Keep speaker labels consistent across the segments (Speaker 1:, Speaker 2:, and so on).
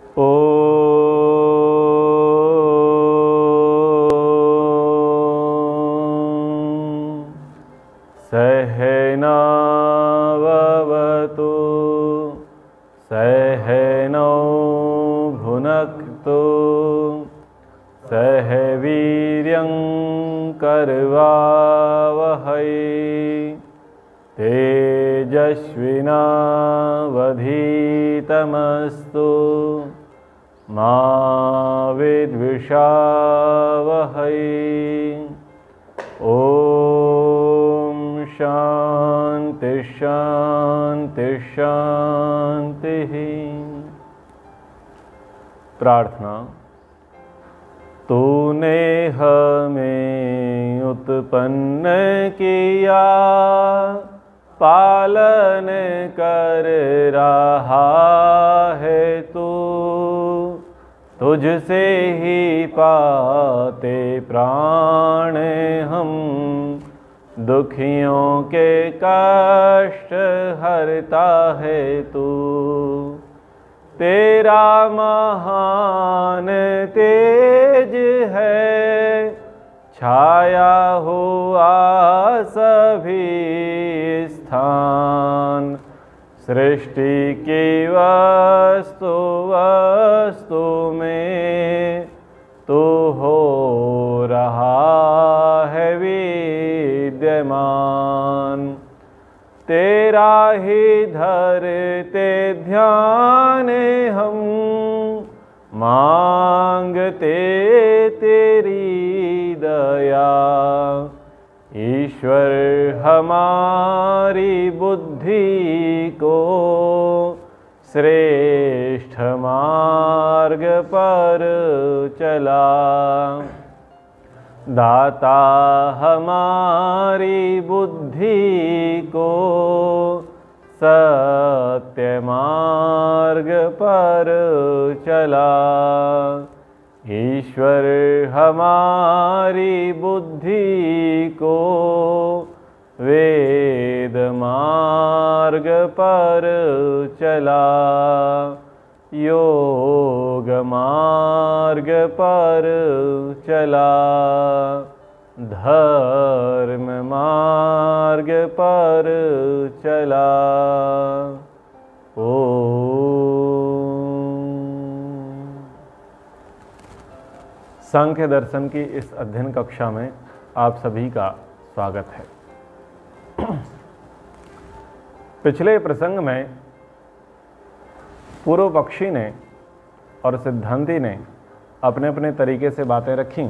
Speaker 1: ॐ सहनाववतु सहनौ भुनक्तु सह वीर्यं करवावहै तेजस्विनावधीतमस्तु मा विद्विषावहै। ॐ शान्ति शान्ति शान्तिः। प्रार्थना। तूने हमें उत्पन्न किया, पालन कर रहा है तू, तुझसे ही पाते प्राण हम, दुखियों के कष्ट हरता है तू। तेरा महान तेज है, छाया हुआ सभी स्थान, सृष्टि की वस्तु वस्तु में तू हो रहा है विद्यमान। तेरा ही धरते ध्यान हम, मांगते तेरी दया। ईश्वर हमारी बुद्धि को श्रेष्ठ मार्ग पर चला। दाता हमारी बुद्धि को सत्य मार्ग पर चला। ईश्वर हमारी बुद्धि को वेद मार्ग पर चला, योग मार्ग पर चला, धर्म मार्ग पर चला। सांख्य दर्शन की इस अध्ययन कक्षा में आप सभी का स्वागत है। पिछले प्रसंग में पूर्व पक्षी ने और सिद्धांती ने अपने अपने तरीके से बातें रखीं।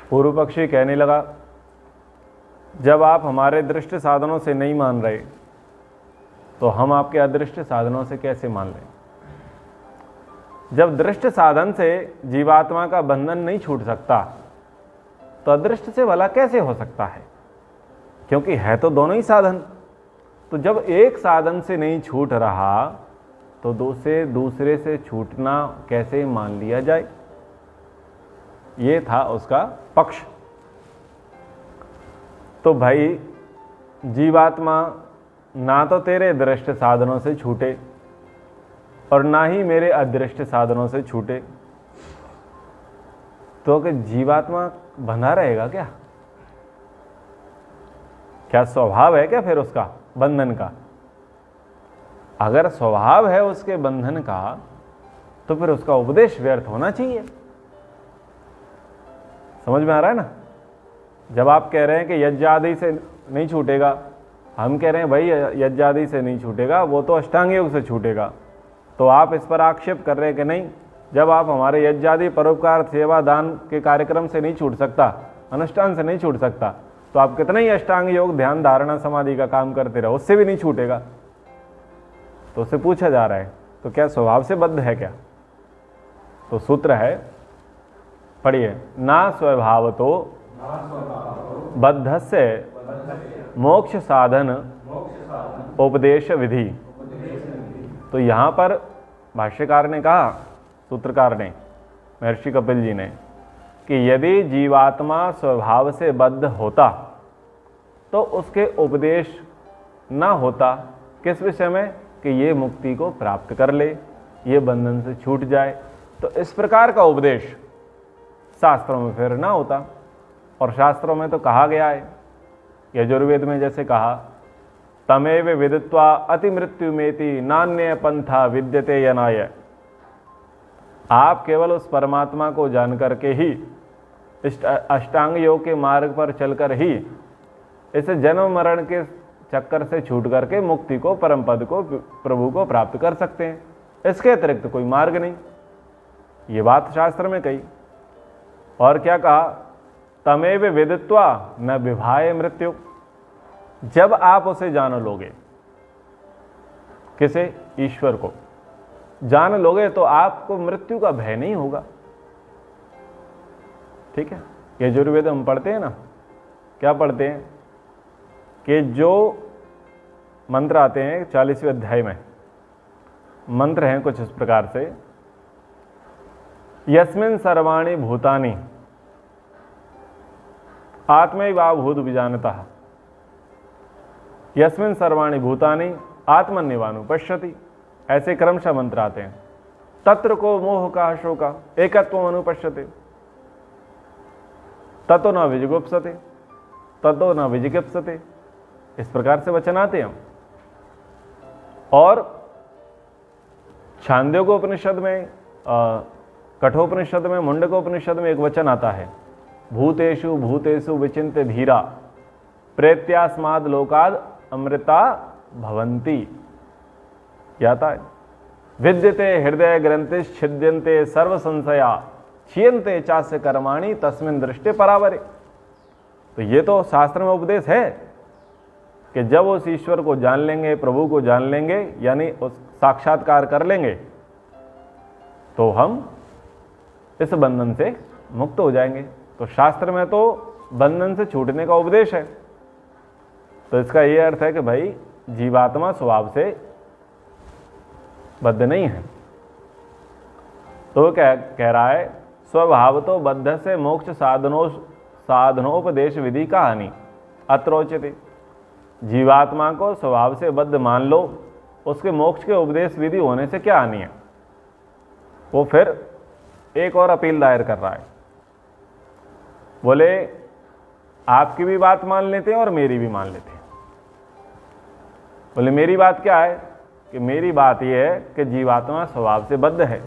Speaker 1: पूर्व पक्षी कहने लगा, जब आप हमारे दृष्ट साधनों से नहीं मान रहे तो हम आपके अदृष्ट साधनों से कैसे मान लें। जब दृष्ट साधन से जीवात्मा का बंधन नहीं छूट सकता तो अदृष्ट से भला कैसे हो सकता है, क्योंकि है तो दोनों ही साधन। तो जब एक साधन से नहीं छूट रहा तो दूसरे से छूटना कैसे मान लिया जाए, ये था उसका पक्ष। तो भाई जीवात्मा ना तो तेरे दृष्ट साधनों से छूटे और ना ही मेरे अदृष्ट साधनों से छूटे, तो कि जीवात्मा बंधा रहेगा क्या? क्या स्वभाव है क्या फिर उसका बंधन का? अगर स्वभाव है उसके बंधन का तो फिर उसका उपदेश व्यर्थ होना चाहिए। समझ में आ रहा है ना? जब आप कह रहे हैं कि यज्ञादि से नहीं छूटेगा, हम कह रहे हैं भाई यज्ञादि से नहीं छूटेगा, वो तो अष्टांग योग से छूटेगा, तो आप इस पर आक्षेप कर रहे हैं कि नहीं, जब आप हमारे यज्ञादि परोपकार सेवा दान के कार्यक्रम से नहीं छूट सकता, अनुष्ठान से नहीं छूट सकता, तो आप कितना ही अष्टांग योग ध्यान धारणा समाधि का काम करते रहो, उससे भी नहीं छूटेगा। तो उससे पूछा जा रहा है तो क्या स्वभाव से बद्ध है क्या? तो सूत्र है, पढ़िए, ना स्वभाव तो बद्ध से मोक्ष साधन उपदेश विधि। तो यहाँ पर भाष्यकार ने कहा, सूत्रकार ने, महर्षि कपिल जी ने, कि यदि जीवात्मा स्वभाव से बद्ध होता तो उसके उपदेश ना होता। किस विषय में? कि ये मुक्ति को प्राप्त कर ले, ये बंधन से छूट जाए। तो इस प्रकार का उपदेश शास्त्रों में फिर ना होता। और शास्त्रों में तो कहा गया है, यजुर्वेद में जैसे कहा, तमेव विदित्वा अति मृत्युमेति नान्य पंथा विद्यते यनाय। आप केवल उस परमात्मा को जान करके ही, इस अष्टांग योग के मार्ग पर चलकर ही इस जन्म मरण के चक्कर से छूट करके मुक्ति को, परम पद को, प्रभु को प्राप्त कर सकते हैं। इसके अतिरिक्त कोई मार्ग नहीं। ये बात शास्त्र में कही। और क्या कहा, तमेव विदित्वा न विभाय मृत्यु। जब आप उसे जान लोगे, किसे, ईश्वर को जान लोगे, तो आपको मृत्यु का भय नहीं होगा। ठीक है, यजुर्वेद हम पढ़ते हैं ना, क्या पढ़ते हैं कि जो मंत्र आते हैं 40वें अध्याय में, मंत्र हैं कुछ इस प्रकार से, यस्मिन् सर्वाणि भूतानि आत्मैवाभूत विजानतः, यस्मिन् सर्वाणि भूतानि आत्मन्यवानुपश्यति। ऐसे क्रमशः मंत्र आते हैं। तत्र को मोह का शोका एकत्व अनुपश्यते, ततो न विजुगुप्सते, ततो न विजिगुप्सते। इस प्रकार से वचन आते हैं। और छांदोग्योपनिषद में, कठोपनिषद में, मुंडकोपनिषद में एक वचन आता है, भूतेषु भूतेषु विचिन्त्य धीरा प्रेत्यास्माद लोकाद अमृता भवन्ति। याता है, विद्यते हृदय ग्रंथि छिद्यन्ते सर्व संशया क्षीयन्ते चास्य कर्माणि तस्मिन् दृष्टे परावरे। तो ये तो शास्त्र में उपदेश है कि जब उस ईश्वर को जान लेंगे, प्रभु को जान लेंगे, यानी उस साक्षात्कार कर लेंगे, तो हम इस बंधन से मुक्त हो जाएंगे। तो शास्त्र में तो बंधन से छूटने का उपदेश है। तो इसका ये अर्थ है कि भाई जीवात्मा स्वभाव से बद्ध नहीं है। तो वो कह रहा है, स्वभाव तो बद्ध से मोक्ष साधनोपदेश विधि का हानि अत्रोचित। जीवात्मा को स्वभाव से बद्ध मान लो, उसके मोक्ष के उपदेश विधि होने से क्या हानि है। वो फिर एक और अपील दायर कर रहा है, बोले आपकी भी बात मान लेते हैं और मेरी भी मान लेते हैं। बोले मेरी बात क्या है, कि मेरी बात यह है कि जीवात्मा स्वभाव से बद्ध है,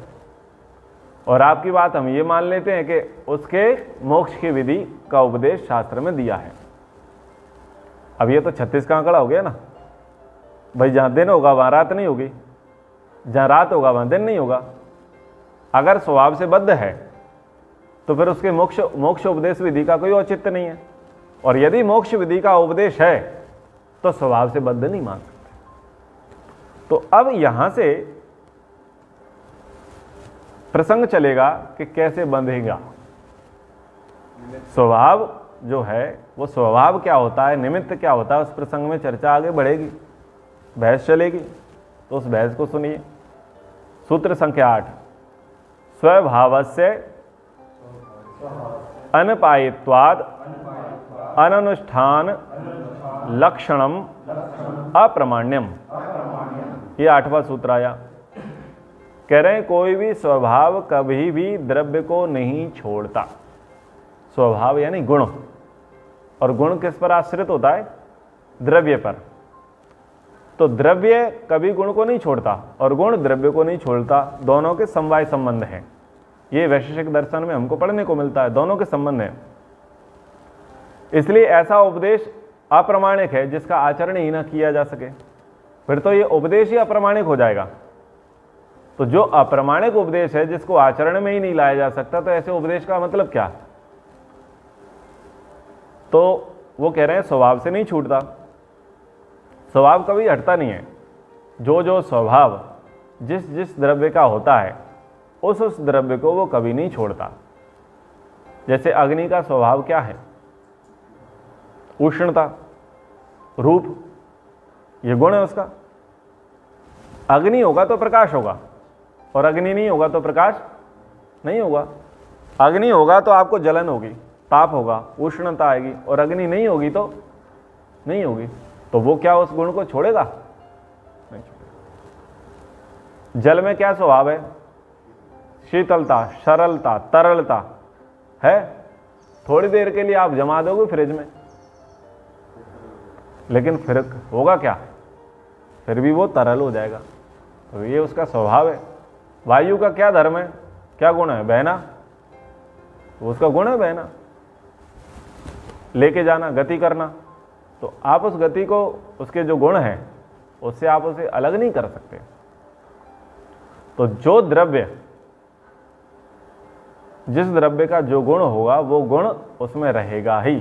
Speaker 1: और आपकी बात हम ये मान लेते हैं कि उसके मोक्ष की विधि का उपदेश शास्त्र में दिया है। अब ये तो 36 का आंकड़ा हो गया ना भाई, जहां दिन होगा वहां रात नहीं होगी, जहां रात होगा वहां दिन नहीं होगा। अगर स्वभाव से बद्ध है तो फिर उसके मोक्ष उपदेश विधि का कोई औचित्य नहीं है, और यदि मोक्ष विधि का उपदेश है तो स्वभाव से बद्ध नहीं मान सकते। तो अब यहां से प्रसंग चलेगा कि कैसे बंधेगा। स्वभाव जो है वो स्वभाव क्या होता है, निमित्त क्या होता है, उस प्रसंग में चर्चा आगे बढ़ेगी, बहस चलेगी। तो उस बहस को सुनिए। सूत्र संख्या 8, स्वभावस्य अनपायित्वाद अननुष्ठान लक्षणम अप्रमाण्यम। ये 8वां सूत्र आया। कह रहे हैं कोई भी स्वभाव कभी भी द्रव्य को नहीं छोड़ता। स्वभाव यानी गुण, और गुण किस पर आश्रित होता है, द्रव्य पर। तो द्रव्य कभी गुण को नहीं छोड़ता और गुण द्रव्य को नहीं छोड़ता, दोनों के समवाय संबंध हैं। ये वैशेषिक दर्शन में हमको पढ़ने को मिलता है, दोनों के संबंध हैं। इसलिए ऐसा उपदेश अप्रामाणिक है जिसका आचरण ही ना किया जा सके, फिर तो ये उपदेश ही अप्रामाणिक हो जाएगा। तो जो अप्रामाणिक उपदेश है जिसको आचरण में ही नहीं लाया जा सकता, तो ऐसे उपदेश का मतलब क्या। तो वो कह रहे हैं स्वभाव से नहीं छूटता, स्वभाव कभी हटता नहीं है। जो जो स्वभाव जिस जिस द्रव्य का होता है उस द्रव्य को वो कभी नहीं छोड़ता। जैसे अग्नि का स्वभाव क्या है, उष्णता, रूप, ये गुण है उसका। अग्नि होगा तो प्रकाश होगा, और अग्नि नहीं होगा तो प्रकाश नहीं होगा। अग्नि होगा तो आपको जलन होगी, ताप होगा, उष्णता आएगी, और अग्नि नहीं होगी तो नहीं होगी। तो वो क्या उस गुण को छोड़ेगा, नहीं छोड़ेगा। जल में क्या स्वभाव है? शीतलता, सरलता, तरलता है। थोड़ी देर के लिए आप जमा दोगे फ्रिज में, लेकिन फिर होगा क्या? फिर भी वो तरल हो जाएगा। तो ये उसका स्वभाव है। वायु का क्या धर्म है, क्या गुण है? बहना। तो उसका गुण है बहना, लेके जाना, गति करना। तो आप उस गति को, उसके जो गुण हैं उससे आप उसे अलग नहीं कर सकते। तो जो द्रव्य, जिस द्रव्य का जो गुण होगा वो गुण उसमें रहेगा ही।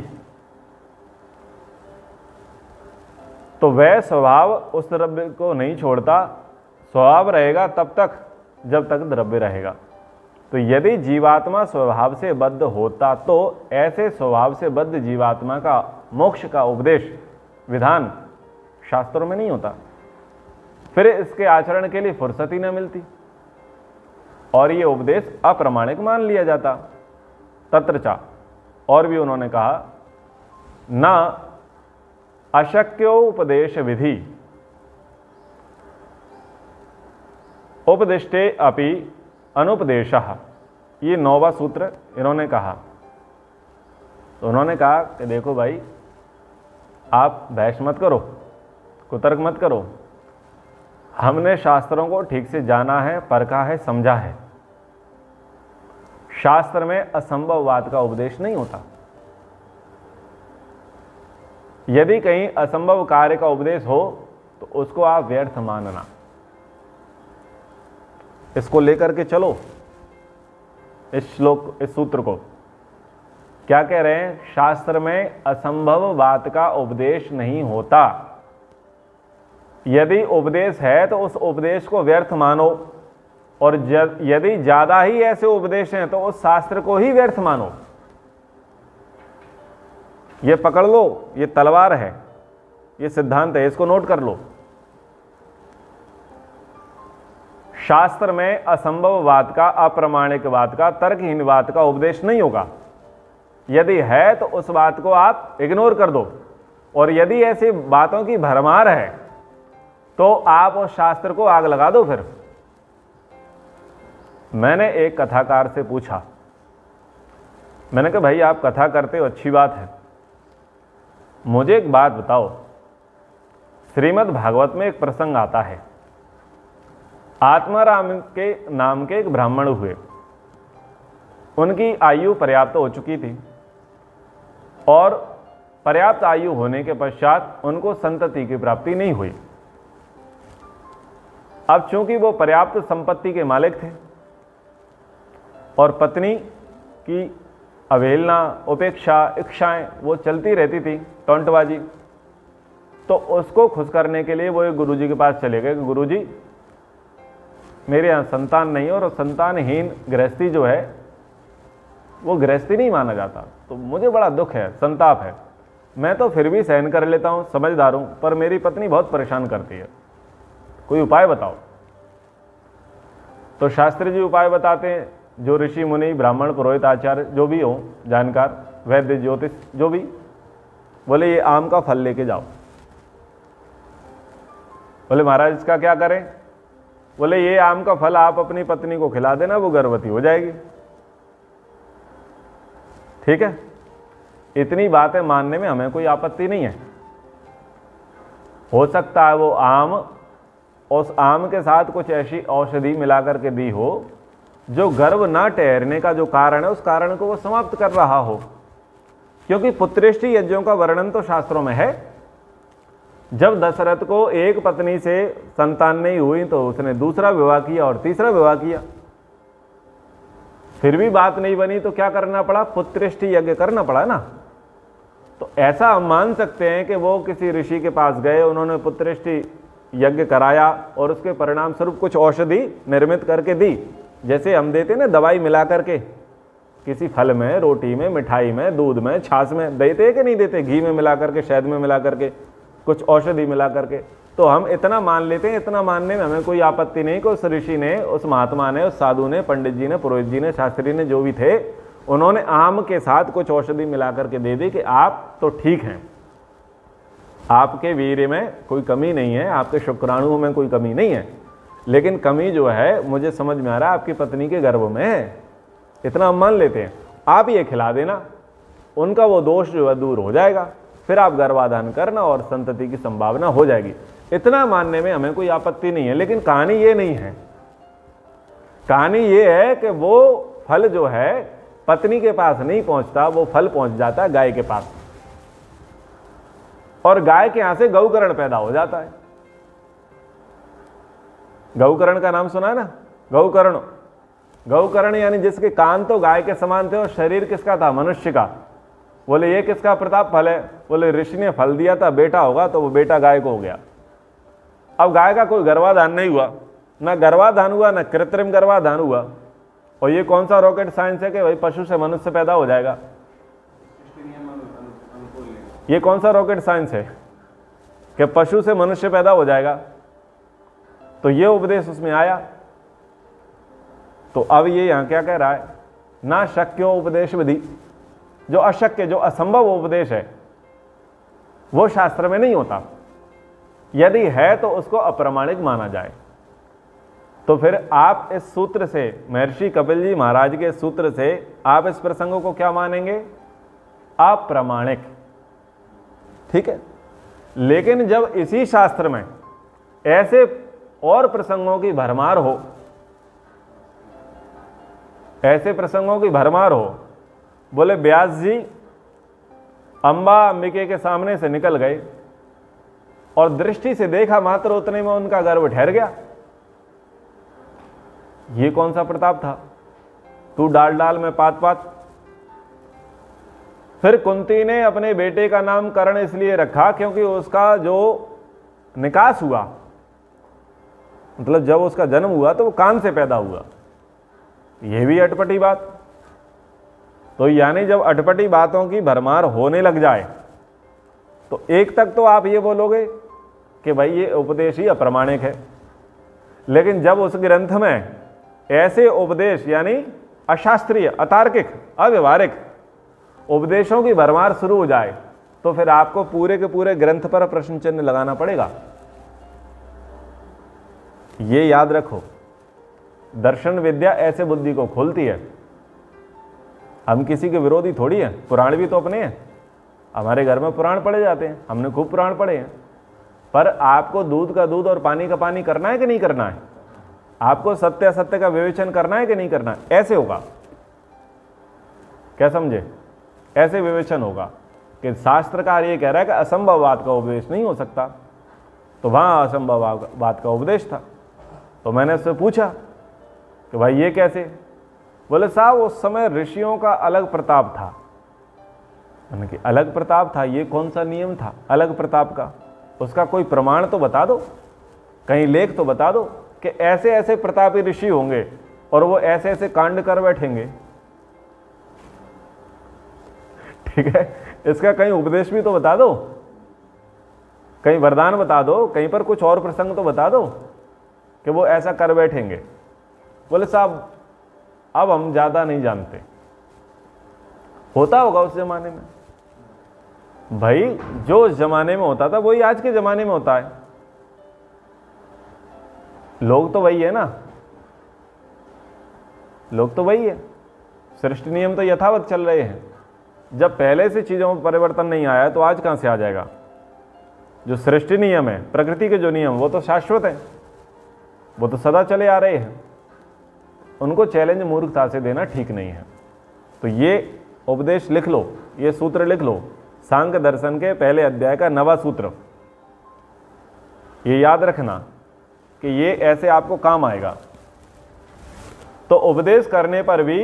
Speaker 1: तो वह स्वभाव उस द्रव्य को नहीं छोड़ता। स्वभाव रहेगा तब तक जब तक द्रव्य रहेगा। तो यदि जीवात्मा स्वभाव से बद्ध होता तो ऐसे स्वभाव से बद्ध जीवात्मा का मोक्ष का उपदेश विधान शास्त्रों में नहीं होता। फिर इसके आचरण के लिए फुर्सत ही न मिलती और ये उपदेश अप्रामाणिक मान लिया जाता। तत्रचा, और भी उन्होंने कहा, न अशक्योपदेश विधि उपदिष्टे अपि अनुपदेशः। ये 9वां सूत्र इन्होंने कहा। तो उन्होंने कहा कि देखो भाई, आप बहस मत करो, कुतर्क मत करो। हमने शास्त्रों को ठीक से जाना है, परखा है, समझा है। शास्त्र में असंभववाद का उपदेश नहीं होता। यदि कहीं असंभव कार्य का उपदेश हो तो उसको आप व्यर्थ मानना। इसको लेकर के चलो, इस श्लोक, इस सूत्र को। क्या कह रहे हैं? शास्त्र में असंभव बात का उपदेश नहीं होता। यदि उपदेश है तो उस उपदेश को व्यर्थ मानो, और यदि ज्यादा ही ऐसे उपदेश हैं तो उस शास्त्र को ही व्यर्थ मानो। ये पकड़ लो, ये तलवार है, ये सिद्धांत है, इसको नोट कर लो। शास्त्र में असंभव बात का, अप्रामाणिक बात का, तर्कहीन बात का उपदेश नहीं होगा। यदि है तो उस बात को आप इग्नोर कर दो, और यदि ऐसी बातों की भरमार है तो आप उस शास्त्र को आग लगा दो। फिर मैंने एक कथाकार से पूछा, मैंने कहा भाई आप कथा करते हो, अच्छी बात है, मुझे एक बात बताओ। श्रीमद् भागवत में एक प्रसंग आता है। आत्माराम के नाम के एक ब्राह्मण हुए। उनकी आयु पर्याप्त हो चुकी थी और पर्याप्त आयु होने के पश्चात उनको संतति की प्राप्ति नहीं हुई। अब चूंकि वो पर्याप्त संपत्ति के मालिक थे और पत्नी की अवहेलना, उपेक्षा, इच्छाएं वो चलती रहती थी, टोंटबाजी, तो उसको खुश करने के लिए वो एक गुरुजी के पास चले गए कि गुरुजी मेरे यहाँ संतान नहीं, और संतानहीन गृहस्थी जो है वो गृहस्थी नहीं माना जाता, तो मुझे बड़ा दुख है, संताप है। मैं तो फिर भी सहन कर लेता हूँ, समझदार हूँ, पर मेरी पत्नी बहुत परेशान करती है, कोई उपाय बताओ। तो शास्त्री जी उपाय बताते हैं, जो ऋषि मुनि, ब्राह्मण, पुरोहित, आचार्य जो भी हो, जानकार, वैद्य, ज्योतिष जो भी, बोले ये आम का फल लेके जाओ। बोले महाराज इसका क्या करें? बोले ये आम का फल आप अपनी पत्नी को खिला देना, वो गर्भवती हो जाएगी। ठीक है, इतनी बातें मानने में हमें कोई आपत्ति नहीं है। हो सकता है वो आम, उस आम के साथ कुछ ऐसी औषधि मिलाकर के दी हो जो गर्भ ना ठहरने का जो कारण है, उस कारण को वो समाप्त कर रहा हो। क्योंकि पुत्रेष्टि यज्ञों का वर्णन तो शास्त्रों में है। जब दशरथ को एक पत्नी से संतान नहीं हुई तो उसने दूसरा विवाह किया और तीसरा विवाह किया, फिर भी बात नहीं बनी तो क्या करना पड़ा? पुत्रेष्टि यज्ञ करना पड़ा ना। तो ऐसा हम मान सकते हैं कि वो किसी ऋषि के पास गए, उन्होंने पुत्रेष्टि यज्ञ कराया और उसके परिणाम स्वरूप कुछ औषधि निर्मित करके दी। जैसे हम देते ना दवाई मिला करके, किसी फल में, रोटी में, मिठाई में, दूध में, छाछ में देते हैं कि नहीं देते? घी में मिला करके, शहद में मिला करके, कुछ औषधि मिला करके। तो हम इतना मान लेते हैं, इतना मानने में हमें कोई आपत्ति नहीं कि उस ऋषि ने, उस महात्मा ने, उस साधु ने, पंडित जी ने, पुरोहित जी ने, शास्त्री ने, जो भी थे, उन्होंने आम के साथ कुछ औषधि मिला करके दे दी कि आप तो ठीक हैं, आपके वीर्य में कोई कमी नहीं है, आपके शुक्राणुओं में कोई कमी नहीं है, लेकिन कमी जो है मुझे समझ में आ रहा है आपकी पत्नी के गर्भ में है, इतना हम मान लेते हैं। आप ये खिला देना, उनका वो दोष जो है दूर हो जाएगा, फिर आप गर्भाधान करना और संतति की संभावना हो जाएगी। इतना मानने में हमें कोई आपत्ति नहीं है। लेकिन कहानी ये नहीं है, कहानी ये है कि वो फल जो है पत्नी के पास नहीं पहुंचता, वो फल पहुंच जाता है गाय के पास, और गाय के यहां से गौकर्ण पैदा हो जाता है। गौकर्ण का नाम सुना है ना? गौकर्ण, गौकर्ण यानी जिसके कान तो गाय के समान थे और शरीर किसका था? मनुष्य का। बोले ये किसका प्रताप फल है? बोले ऋषि ने फल दिया था, बेटा होगा, तो वो बेटा गाय को हो गया। अब गाय का कोई गर्भाधान नहीं हुआ, ना गर्भाधान हुआ ना कृत्रिम गर्भाधान हुआ, और ये कौन सा रॉकेट साइंस है कि भाई पशु से मनुष्य पैदा हो जाएगा? ये कौन सा रॉकेट साइंस है कि पशु से मनुष्य पैदा हो जाएगा? तो ये उपदेश उसमें आया। तो अब ये यहां क्या कह रहा है? ना शक्यो उपदेश विधि, जो अशक्य, जो असंभव उपदेश है वो शास्त्र में नहीं होता। यदि है तो उसको अप्रामाणिक माना जाए। तो फिर आप इस सूत्र से, महर्षि कपिल जी महाराज के सूत्र से आप इस प्रसंगों को क्या मानेंगे? अप्रामाणिक। ठीक है। लेकिन जब इसी शास्त्र में ऐसे और प्रसंगों की भरमार हो, ऐसे प्रसंगों की भरमार हो, बोले व्यास जी अंबा अंबिके के सामने से निकल गए और दृष्टि से देखा मात्र उतने में उनका गर्भ ठहर गया। ये कौन सा प्रताप था? तू डाल डाल में पात पात। फिर कुंती ने अपने बेटे का नाम कर्ण इसलिए रखा क्योंकि उसका जो निकास हुआ, मतलब जब उसका जन्म हुआ तो वो कान से पैदा हुआ। यह भी अटपटी बात। तो यानी जब अटपटी बातों की भरमार होने लग जाए तो एक तक तो आप ये बोलोगे कि भाई ये उपदेश ही अप्रामाणिक है। लेकिन जब उस ग्रंथ में ऐसे उपदेश यानी अशास्त्रीय, अतार्किक, अव्यवहारिक उपदेशों की भरमार शुरू हो जाए तो फिर आपको पूरे के पूरे ग्रंथ पर प्रश्न चिन्ह लगाना पड़ेगा। ये याद रखो, दर्शन विद्या ऐसे बुद्धि को खोलती है। हम किसी के विरोधी थोड़ी हैं, पुराण भी तो अपने हैं। हमारे घर में पुराण पढ़े जाते हैं, हमने खूब पुराण पढ़े हैं। पर आपको दूध का दूध और पानी का पानी करना है कि नहीं करना है? आपको सत्य असत्य का विवेचन करना है कि नहीं करना है? ऐसे होगा, क्या समझे? ऐसे विवेचन होगा कि शास्त्रकार ये कह रहा है कि असंभव बात का उपदेश नहीं हो सकता, तो वहां असंभव बात का उपदेश था। तो मैंने उससे पूछा कि भाई ये कैसे? बोले साहब उस समय ऋषियों का अलग प्रताप था। मैंने कि अलग प्रताप था? ये कौन सा नियम था अलग प्रताप का? उसका कोई प्रमाण तो बता दो, कहीं लेख तो बता दो कि ऐसे ऐसे प्रतापी ऋषि होंगे और वो ऐसे ऐसे कांड कर बैठेंगे। ठीक है, इसका कहीं उपदेश भी तो बता दो, कहीं वरदान बता दो, कहीं पर कुछ और प्रसंग तो बता दो कि वो ऐसा कर बैठेंगे। बोले साहब अब हम ज्यादा नहीं जानते, होता होगा उस जमाने में। भाई जो उस जमाने में होता था वही आज के जमाने में होता है। लोग तो वही है ना, लोग तो वही है। सृष्टि नियम तो यथावत चल रहे हैं। जब पहले से चीजों में परिवर्तन नहीं आया तो आज कहां से आ जाएगा? जो सृष्टि नियम है, प्रकृति के जो नियम, वो तो शाश्वत है, वो तो सदा चले आ रहे हैं। उनको चैलेंज मूर्खता से देना ठीक नहीं है। तो ये उपदेश लिख लो, ये सूत्र लिख लो, सांख्य दर्शन के पहले अध्याय का 9वां सूत्र। ये याद रखना कि ये ऐसे आपको काम आएगा। तो उपदेश करने पर भी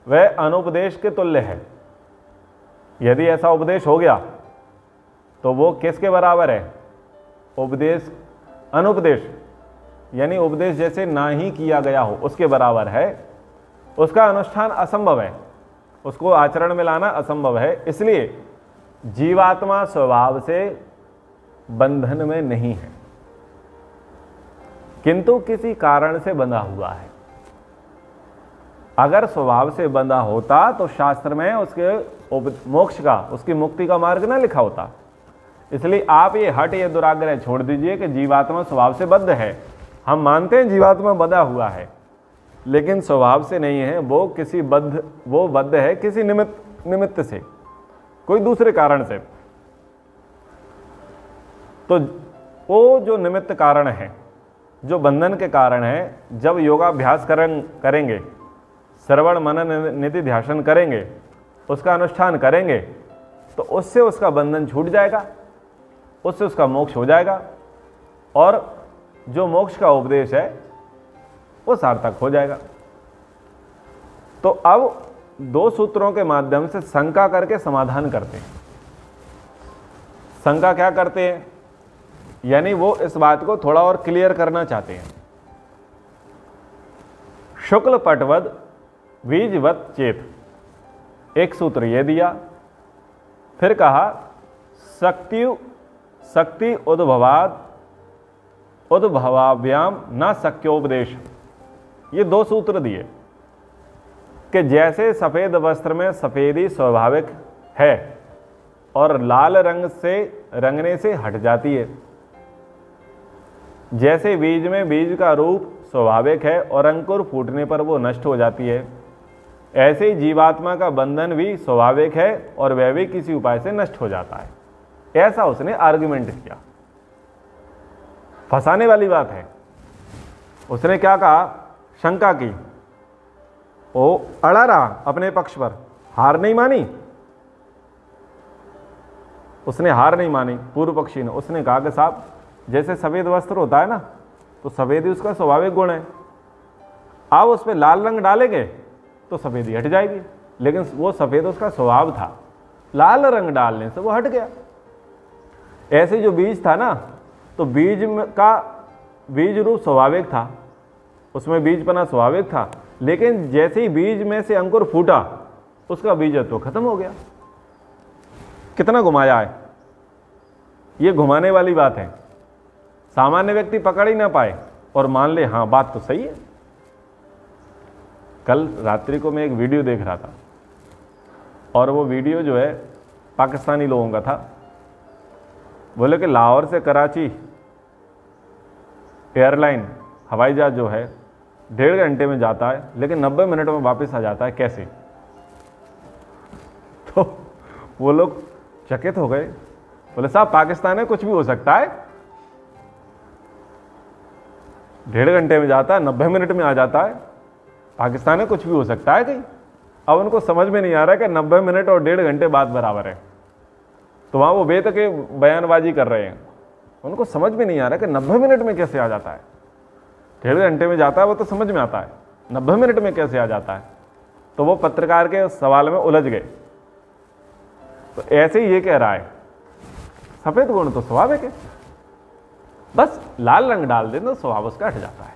Speaker 1: वह अनुपदेश के तुल्य है। यदि ऐसा उपदेश हो गया तो वो किसके बराबर है? उपदेश, अनुपदेश यानी उपदेश जैसे ना ही किया गया हो उसके बराबर है। उसका अनुष्ठान असंभव है, उसको आचरण में लाना असंभव है। इसलिए जीवात्मा स्वभाव से बंधन में नहीं है, किंतु किसी कारण से बंधा हुआ है। अगर स्वभाव से बंधा होता तो शास्त्र में उसके मोक्ष का, उसकी मुक्ति का मार्ग ना लिखा होता। इसलिए आप ये हट, ये दुराग्रह छोड़ दीजिए कि जीवात्मा स्वभाव से बद्ध है। हम मानते हैं जीवात्मा बंधा हुआ है, लेकिन स्वभाव से नहीं है, वो बद्ध है किसी निमित्त से, कोई दूसरे कारण से। तो वो जो निमित्त कारण है, जो बंधन के कारण है, जब योगाभ्यास करेंगे, श्रवण मनन निधि ध्यान करेंगे, उसका अनुष्ठान करेंगे, तो उससे उसका बंधन छूट जाएगा, उससे उसका मोक्ष हो जाएगा, और जो मोक्ष का उपदेश है वो सार्थक हो जाएगा। तो अब 2 सूत्रों के माध्यम से शंका करके समाधान करते हैं। शंका क्या करते हैं, यानी वो इस बात को थोड़ा और क्लियर करना चाहते हैं। शुक्ल पटवद बीजवत चेत, एक सूत्र ये दिया। फिर कहा शक्ति उद्भवाभ्याम न शक्योपदेश, ये 2 सूत्र दिए कि जैसे सफ़ेद वस्त्र में सफ़ेदी स्वाभाविक है और लाल रंग से रंगने से हट जाती है, जैसे बीज में बीज का रूप स्वाभाविक है और अंकुर फूटने पर वो नष्ट हो जाती है, ऐसे ही जीवात्मा का बंधन भी स्वाभाविक है और वह भी किसी उपाय से नष्ट हो जाता है। ऐसा उसने आर्गुमेंट किया। फंसाने वाली बात है। उसने क्या कहा, शंका की, वो अड़ा रहा अपने पक्ष पर, हार नहीं मानी, उसने हार नहीं मानी पूर्व पक्षी ने। उसने कहा कि साहब, जैसे सफ़ेद वस्त्र होता है ना, तो सफ़ेदी उसका स्वाभाविक गुण है, आप उस पर लाल रंग डालेंगे तो सफ़ेदी हट जाएगी, लेकिन वो सफ़ेद उसका स्वभाव था, लाल रंग डालने से वो हट गया। ऐसे जो बीज था ना, तो बीज रूप स्वाभाविक था, उसमें बीजपना स्वाभाविक था, लेकिन जैसे ही बीज में से अंकुर फूटा, उसका बीजत्व खत्म हो गया। कितना घुमाया है, ये घुमाने वाली बात है। सामान्य व्यक्ति पकड़ ही ना पाए और मान ले हाँ बात तो सही है। कल रात्रि को मैं एक वीडियो देख रहा था, और वो वीडियो जो है पाकिस्तानी लोगों का था। बोले कि लाहौर से कराची एयरलाइन हवाई जहाज जो है 1.5 घंटे में जाता है, लेकिन 90 मिनट में वापस आ जाता है, कैसे? तो वो लोग चकित हो गए। बोले साहब, पाकिस्तान में कुछ भी हो सकता है, 1.5 घंटे में जाता है, 90 मिनट में आ जाता है, पाकिस्तान में कुछ भी हो सकता है कहीं? अब उनको समझ में नहीं आ रहा है कि 90 मिनट और 1.5 घंटे बाद बराबर है। तो वहाँ वो बेतके बयानबाजी कर रहे हैं, उनको समझ में नहीं आ रहा है कि 90 मिनट में कैसे आ जाता है। 1.5 घंटे में जाता है वो तो समझ में आता है, 90 मिनट में कैसे आ जाता है? तो वो पत्रकार के सवाल में उलझ गए। तो ऐसे ही ये कह रहा है, सफ़ेद गुण तो स्वाभाविक है, बस लाल रंग डाल दें तो स्वभाव उसका हट जाता है।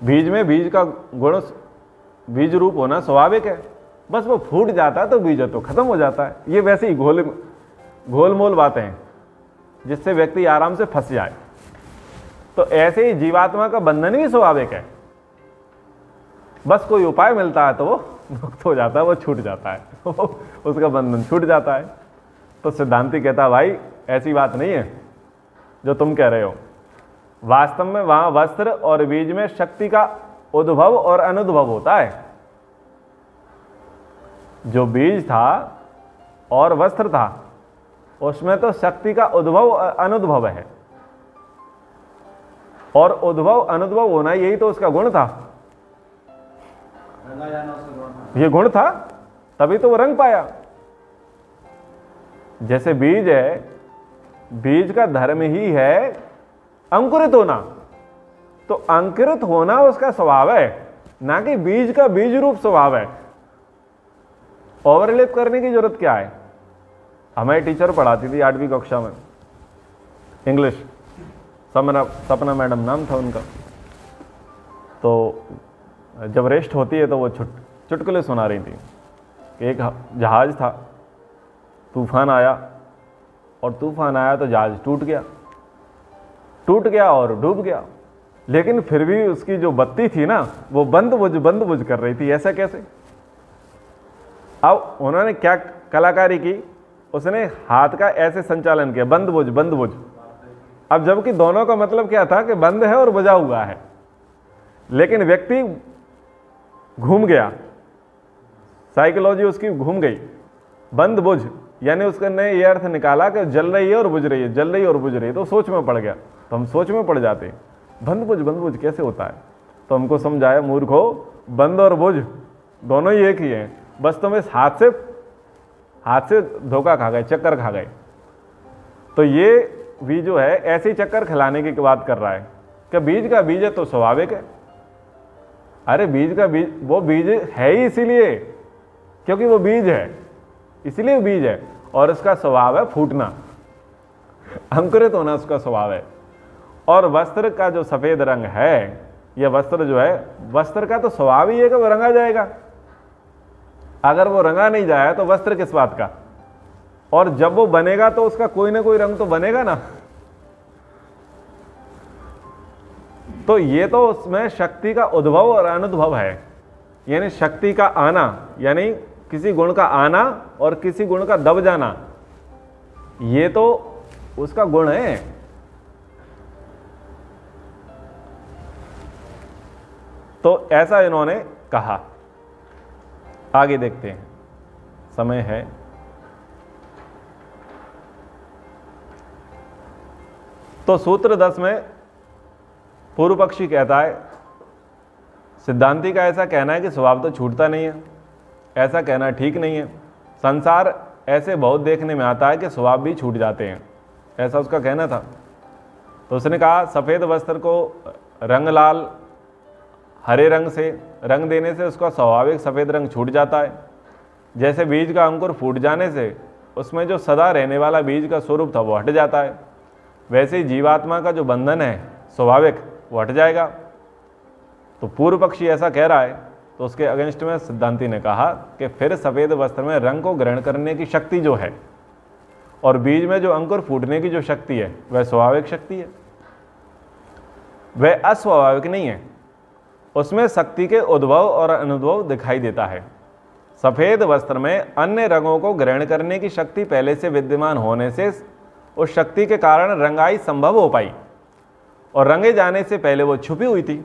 Speaker 1: बीज में बीज का गुण, बीज रूप होना स्वाभाविक है, बस वो फूट जाता है तो बीज तो खत्म हो जाता है। ये वैसे ही गोलमोल बातें हैं जिससे व्यक्ति आराम से फंस जाए। तो ऐसे ही जीवात्मा का बंधन भी स्वाभाविक है, बस कोई उपाय मिलता है तो वो मुक्त हो जाता है, वो छूट जाता है, उसका बंधन छूट जाता है। तो सिद्धांती कहता है भाई ऐसी बात नहीं है जो तुम कह रहे हो। वास्तव में वहां वस्त्र और बीज में शक्ति का उद्भव और अनुद्भव होता है। जो बीज था और वस्त्र था, उसमें तो शक्ति का उद्भव अनुद्भव है, और उद्भव अनुद्भव होना यही तो उसका गुण था। ये गुण था, तभी तो वो रंग पाया। जैसे बीज है, बीज का धर्म ही है अंकुरित होना, तो अंकुरित होना उसका स्वभाव है, ना कि बीज का बीज रूप स्वभाव है। ओवरलैप करने की जरूरत क्या है? हमारी टीचर पढ़ाती थी 8वीं कक्षा में इंग्लिश, सपना मैडम नाम था उनका। तो जब रेस्ट होती है तो वो चुटकुले सुना रही थी कि एक जहाज था, तूफान आया, और तूफान आया तो जहाज टूट गया और डूब गया, लेकिन फिर भी उसकी जो बत्ती थी ना, वो बंद बुझ कर रही थी। ऐसा कैसे? अब उन्होंने क्या कलाकारी की, उसने हाथ का ऐसे संचालन किया, बंद बुझ। अब जबकि दोनों का मतलब क्या था कि बंद है और बुझा हुआ है, लेकिन व्यक्ति घूम गया, साइकोलॉजी उसकी घूम गई। बंद बुझ यानी उसने ये अर्थ निकाला कि जल रही है और बुझ रही है, जल रही है और बुझ रही है, तो सोच में पड़ गया। तो हम सोच में पड़ जाते हैं, बंद बुझ कैसे होता है। तो हमको समझाया, मूर्खो, बंद और बुझ दोनों ही एक ही हैं, बस तुम इस हाथ से धोखा खा गए, चक्कर खा गए। तो ये भी जो है ऐसे ही चक्कर खिलाने की बात कर रहा है कि बीज का बीज है तो स्वाभाविक है। अरे बीज का बीज, वो बीज है ही इसीलिए क्योंकि वो बीज है, इसलिए बीज है, और उसका स्वभाव है फूटना, अंकुरित होना उसका स्वभाव है। और वस्त्र का जो सफेद रंग है, यह वस्त्र जो है, वस्त्र का तो स्वभाव ही है कि वो रंगा जाएगा। अगर वो रंगा नहीं जाए तो वस्त्र किस बात का, और जब वो बनेगा तो उसका कोई ना कोई रंग तो बनेगा ना। तो ये तो उसमें शक्ति का उद्भव और अनुद्भव है, यानी शक्ति का आना, यानी किसी गुण का आना और किसी गुण का दब जाना, ये तो उसका गुण है। तो ऐसा इन्होंने कहा। आगे देखते हैं, समय है। तो सूत्र 10 में पूर्व पक्षी कहता है, सिद्धांती का ऐसा कहना है कि स्वभाव तो छूटता नहीं है, ऐसा कहना ठीक नहीं है। संसार ऐसे बहुत देखने में आता है कि स्वभाव भी छूट जाते हैं, ऐसा उसका कहना था। तो उसने कहा, सफ़ेद वस्त्र को रंग लाल हरे रंग से रंग देने से उसका स्वाभाविक सफ़ेद रंग छूट जाता है। जैसे बीज का अंकुर फूट जाने से उसमें जो सदा रहने वाला बीज का स्वरूप था वो हट जाता है, वैसे ही जीवात्मा का जो बंधन है स्वाभाविक वो हट जाएगा। तो पूर्व पक्षी ऐसा कह रहा है, तो उसके अगेंस्ट में सिद्धांती ने कहा कि फिर सफ़ेद वस्त्र में रंग को ग्रहण करने की शक्ति जो है और बीज में जो अंकुर फूटने की जो शक्ति है वह स्वाभाविक शक्ति है, वह अस्वाभाविक नहीं है। उसमें शक्ति के उद्भव और अनुद्भव दिखाई देता है। सफ़ेद वस्त्र में अन्य रंगों को ग्रहण करने की शक्ति पहले से विद्यमान होने से उस शक्ति के कारण रंगाई संभव हो पाई, और रंगे जाने से पहले वो छुपी हुई थी।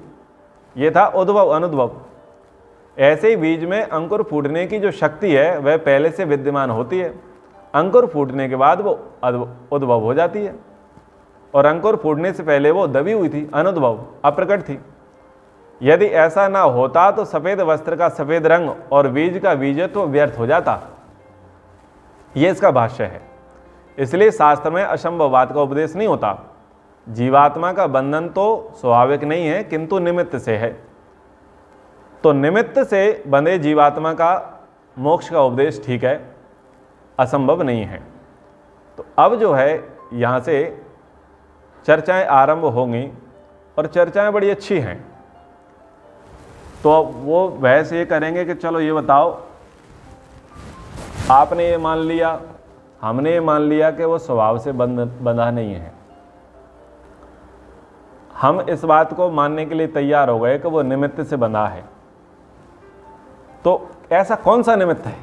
Speaker 1: ये था उद्भव अनुद्भव। ऐसे ही बीज में अंकुर फूटने की जो शक्ति है वह पहले से विद्यमान होती है, अंकुर फूटने के बाद वो उद्भव हो जाती है, और अंकुर फूटने से पहले वो दबी हुई थी, अनुद्भव, अप्रकट थी। यदि ऐसा ना होता तो सफ़ेद वस्त्र का सफ़ेद रंग और बीज का बीजत्व व्यर्थ हो जाता। ये इसका भाष्य है। इसलिए शास्त्र में असंभववाद का उपदेश नहीं होता। जीवात्मा का बंधन तो स्वाभाविक नहीं है किंतु निमित्त से है। तो निमित्त से बंधे जीवात्मा का मोक्ष का उपदेश ठीक है, असंभव नहीं है। तो अब जो है यहाँ से चर्चाएं आरंभ होंगी, और चर्चाएं बड़ी अच्छी हैं। तो वो बहस ये करेंगे कि चलो ये बताओ, आपने ये मान लिया, हमने ये मान लिया कि वो स्वभाव से बंधा नहीं है, हम इस बात को मानने के लिए तैयार हो गए कि वो निमित्त से बंधा है। तो ऐसा कौन सा निमित्त है?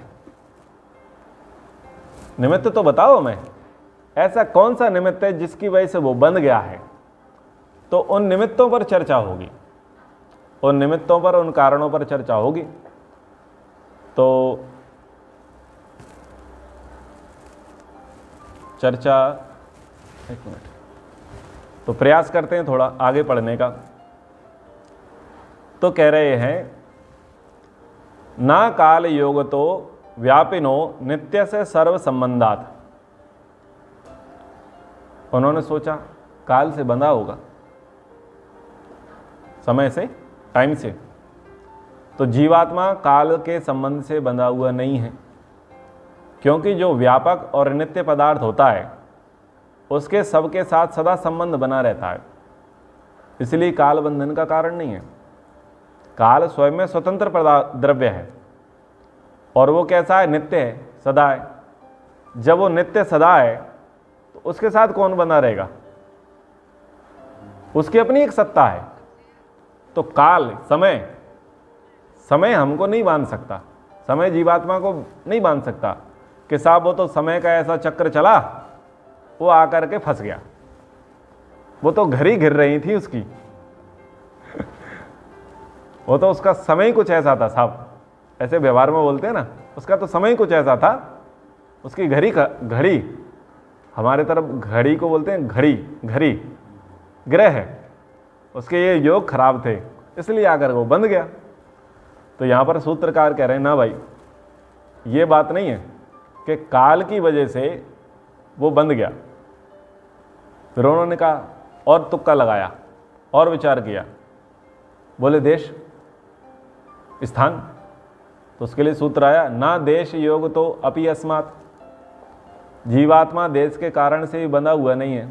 Speaker 1: निमित्त तो बताओ हमें, ऐसा कौन सा निमित्त है जिसकी वजह से वो बंध गया है? तो उन निमित्तों पर चर्चा होगी, उन निमित्तों पर, उन कारणों पर चर्चा होगी। तो चर्चा, एक मिनट, तो प्रयास करते हैं थोड़ा आगे पढ़ने का। तो कह रहे हैं, ना काल योग तो व्यापिनो नित्य से सर्व संबंधात। उन्होंने सोचा काल से बंधा होगा, समय से, टाइम से। तो जीवात्मा काल के संबंध से बंधा हुआ नहीं है, क्योंकि जो व्यापक और नित्य पदार्थ होता है उसके सबके साथ सदा संबंध बना रहता है, इसलिए काल बंधन का कारण नहीं है। काल स्वयं में स्वतंत्र द्रव्य है, और वो कैसा है? नित्य है, सदा है। जब वो नित्य सदा है तो उसके साथ कौन बंधा रहेगा? उसकी अपनी एक सत्ता है। तो काल, समय हमको नहीं बांध सकता, समय जीवात्मा को नहीं बांध सकता कि साहब वो तो समय का ऐसा चक्र चला, वो आकर के फंस गया। वो तो घड़ी घिर रही थी उसकी। वो तो उसका समय ही कुछ ऐसा था साहब, ऐसे व्यवहार में बोलते हैं ना, उसका तो समय ही कुछ ऐसा था। उसकी घड़ी, हमारे तरफ घड़ी को बोलते हैं घड़ी, घड़ी ग्रह है, उसके ये योग खराब थे, इसलिए आकर वो बंध गया। तो यहाँ पर सूत्रकार कह रहे हैं ना भाई, ये बात नहीं है कि काल की वजह से वो बंध गया। फिर उन्होंने कहा और तुक्का लगाया और विचार किया, बोले देश स्थान, तो उसके लिए सूत्र आया ना देश योग तो अपि अस्मात्, जीवात्मा देश के कारण से भी बंधा हुआ नहीं है,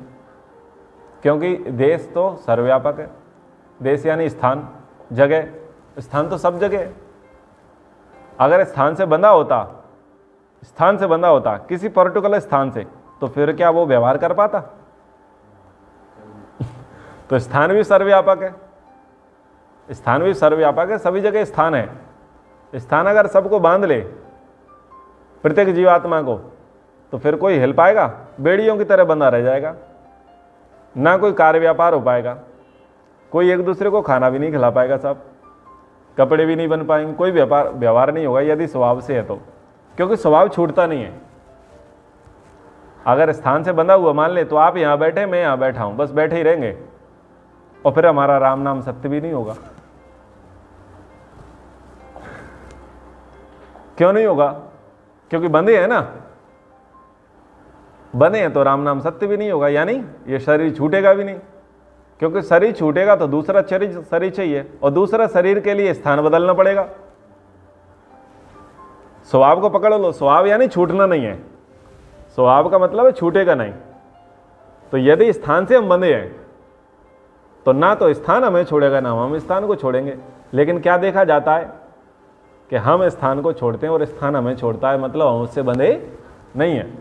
Speaker 1: क्योंकि देश तो सर्वव्यापक है। देश यानी स्थान, जगह, स्थान तो सब जगह है। अगर स्थान से बंधा होता किसी पर्टिकुलर स्थान से, तो फिर क्या वो व्यवहार कर पाता? तो स्थान भी सर्वव्यापक है, स्थान भी सर्वव्यापक है, सभी जगह स्थान है। स्थान अगर सबको बांध ले, प्रत्येक जीवात्मा को, तो फिर कोई हिल पाएगा? बेड़ियों की तरह बंधा रह जाएगा, ना कोई कार्य व्यापार हो पाएगा, कोई एक दूसरे को खाना भी नहीं खिला पाएगा साहब, कपड़े भी नहीं बन पाएंगे, कोई व्यवहार नहीं होगा यदि स्वभाव से है तो, क्योंकि स्वभाव छूटता नहीं है। अगर स्थान से बंधा हुआ मान ले, तो आप यहाँ बैठे, मैं यहाँ बैठा हूँ, बस बैठे ही रहेंगे, और फिर हमारा राम नाम सत्य भी नहीं होगा। क्यों नहीं होगा? क्योंकि बंधे हैं ना, बंधे हैं तो राम नाम सत्य भी नहीं होगा, यानी ये शरीर छूटेगा भी नहीं, क्योंकि शरीर छूटेगा तो दूसरा शरीर चाहिए, और दूसरा शरीर के लिए स्थान बदलना पड़ेगा। स्वभाव को पकड़ लो, स्वभाव यानी छूटना नहीं है, स्वभाव का मतलब है छूटेगा नहीं। तो यदि स्थान से हम बंधे हैं, तो ना तो स्थान हमें छोड़ेगा, ना हम स्थान को छोड़ेंगे। लेकिन क्या देखा जाता है कि हम स्थान को छोड़ते हैं और स्थान हमें छोड़ता है, मतलब हम उससे बंधे नहीं है।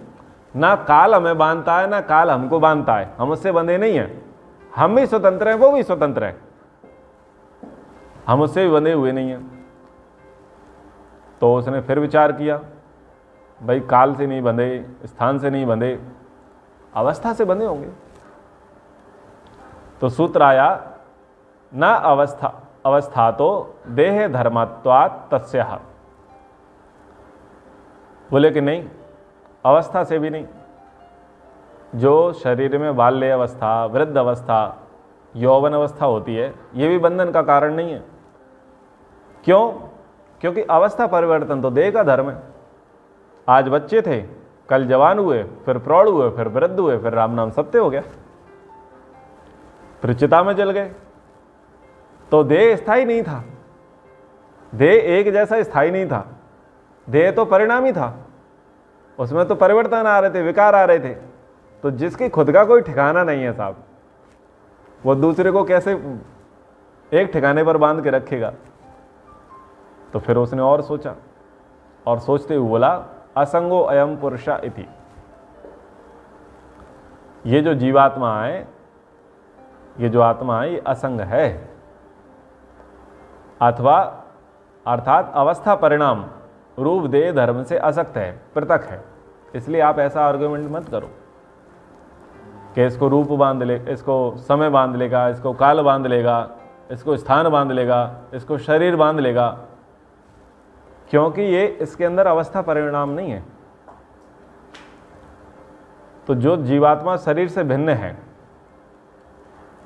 Speaker 1: ना काल हमें बांधता है, ना काल हमको बांधता है, हम उससे बंधे नहीं है। हम भी स्वतंत्र हैं, वो भी स्वतंत्र है, हम उससे भी बंधे हुए नहीं हैं। तो उसने फिर विचार किया, भाई काल से नहीं बंधे, स्थान से नहीं बंधे, अवस्था से बंधे होंगे। तो सूत्र आया न अवस्था तो देह धर्मत्वात् तस्याः। बोले कि नहीं, अवस्था से भी नहीं। जो शरीर में बाल्य अवस्था, वृद्ध अवस्था, यौवन अवस्था होती है, ये भी बंधन का कारण नहीं है। क्यों? क्योंकि अवस्था परिवर्तन तो देह का धर्म है। आज बच्चे थे, कल जवान हुए, फिर प्रौढ़ हुए, फिर वृद्ध हुए, फिर राम नाम सत्य हो गया, फिर चिता में जल गए। तो देह स्थायी नहीं था, देह एक जैसा स्थायी नहीं था, देह तो परिणामी था, उसमें तो परिवर्तन आ रहे थे, विकार आ रहे थे। तो जिसकी खुद का कोई ठिकाना नहीं है साहब, वो दूसरे को कैसे एक ठिकाने पर बांध के रखेगा? तो फिर उसने और सोचा, और सोचते हुए बोला असंगो अयम पुरुषा इति। ये जो जीवात्मा है, ये जो आत्मा है, ये असंग है, अथवा अर्थात अवस्था परिणाम रूप देह धर्म से असक्त है, पृथक है। इसलिए आप ऐसा आर्गुमेंट मत करो कि इसको रूप बांध ले, इसको समय बांध लेगा, इसको काल बांध लेगा, इसको स्थान बांध लेगा, इसको शरीर बांध लेगा, क्योंकि ये इसके अंदर अवस्था परिणाम नहीं है। तो जो जीवात्मा शरीर से भिन्न है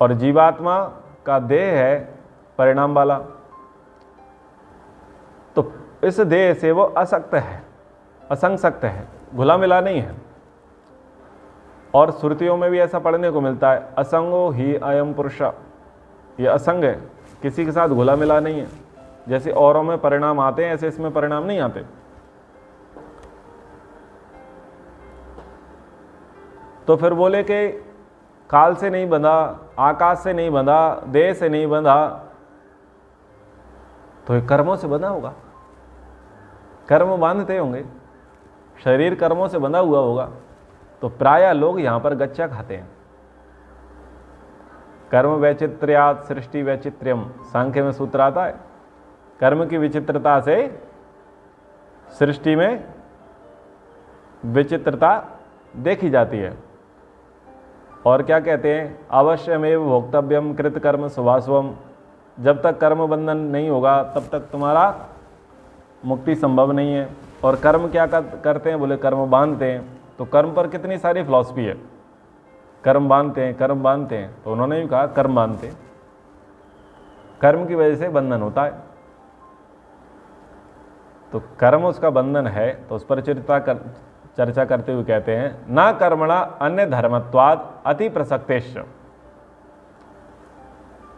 Speaker 1: और जीवात्मा का देह है परिणाम वाला, तो इस देह से वो असक्त है, असंसक्त है, घुला मिला नहीं है। और श्रुतियों में भी ऐसा पढ़ने को मिलता है, असंगो ही अयम पुरुष, ये असंग है, किसी के साथ घुला मिला नहीं है। जैसे औरों में परिणाम आते हैं, ऐसे इसमें परिणाम नहीं आते। तो फिर बोले कि काल से नहीं बंधा, आकाश से नहीं बंधा, देह से नहीं बंधा, तो ये कर्मों से बंधा होगा, कर्म बांधते होंगे, शरीर कर्मों से बंधा हुआ होगा। तो प्रायः लोग यहां पर गच्चा खाते हैं। कर्म वैचित्र्यात् सृष्टि वैचित्र्यम, सांख्य में सूत्र आता है, कर्म की विचित्रता से सृष्टि में विचित्रता देखी जाती है। और क्या कहते हैं, अवश्यमेव भोक्तव्यम कृत कर्म शुभाशुभम, जब तक कर्म बंधन नहीं होगा तब तक तुम्हारा मुक्ति संभव नहीं है। और कर्म क्या करते हैं, बोले कर्म बांधते हैं। तो कर्म पर कितनी सारी फिलॉसफी है, कर्म बांधते हैं, कर्म बांधते हैं, तो उन्होंने भी कहा कर्म बांधते हैं, कर्म की वजह से बंधन होता है। तो कर्म उसका बंधन है, तो उस पर चर्चा करते हुए कहते हैं ना कर्मणा अन्य धर्मत्वाद अति प्रसक्तेश।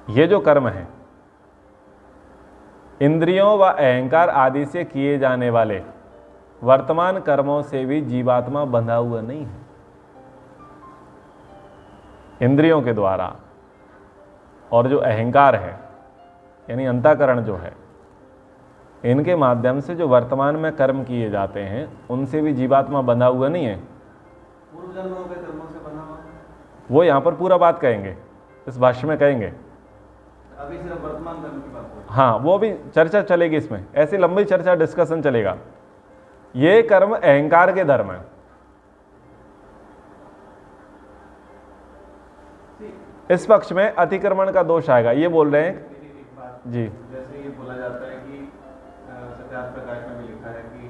Speaker 1: ये जो कर्म है इंद्रियों व अहंकार आदि से किए जाने वाले वर्तमान कर्मों से भी जीवात्मा बंधा हुआ नहीं है। इंद्रियों के द्वारा और जो अहंकार है यानी अंतःकरण जो है, इनके माध्यम से जो वर्तमान में कर्म किए जाते हैं उनसे भी जीवात्मा बंधा हुआ नहीं है।
Speaker 2: पूर्व जन्मों के कर्मों से बंधा हुआ,
Speaker 1: वो यहाँ पर पूरा बात कहेंगे, इस भाष्य में कहेंगे।
Speaker 2: अभी सिर्फ वर्तमान कर्म की बात हो।
Speaker 1: हाँ, वो भी चर्चा चलेगी इसमें, ऐसी लंबी चर्चा डिस्कशन चलेगा। ये कर्म अहंकार के धर्म है। इस पक्ष में अतिक्रमण का दोष आएगा, ये बोल रहे हैं जी।
Speaker 2: जैसे ये बोला जाता है कि सत्यार्थ प्रकाश में भी लिखा है कि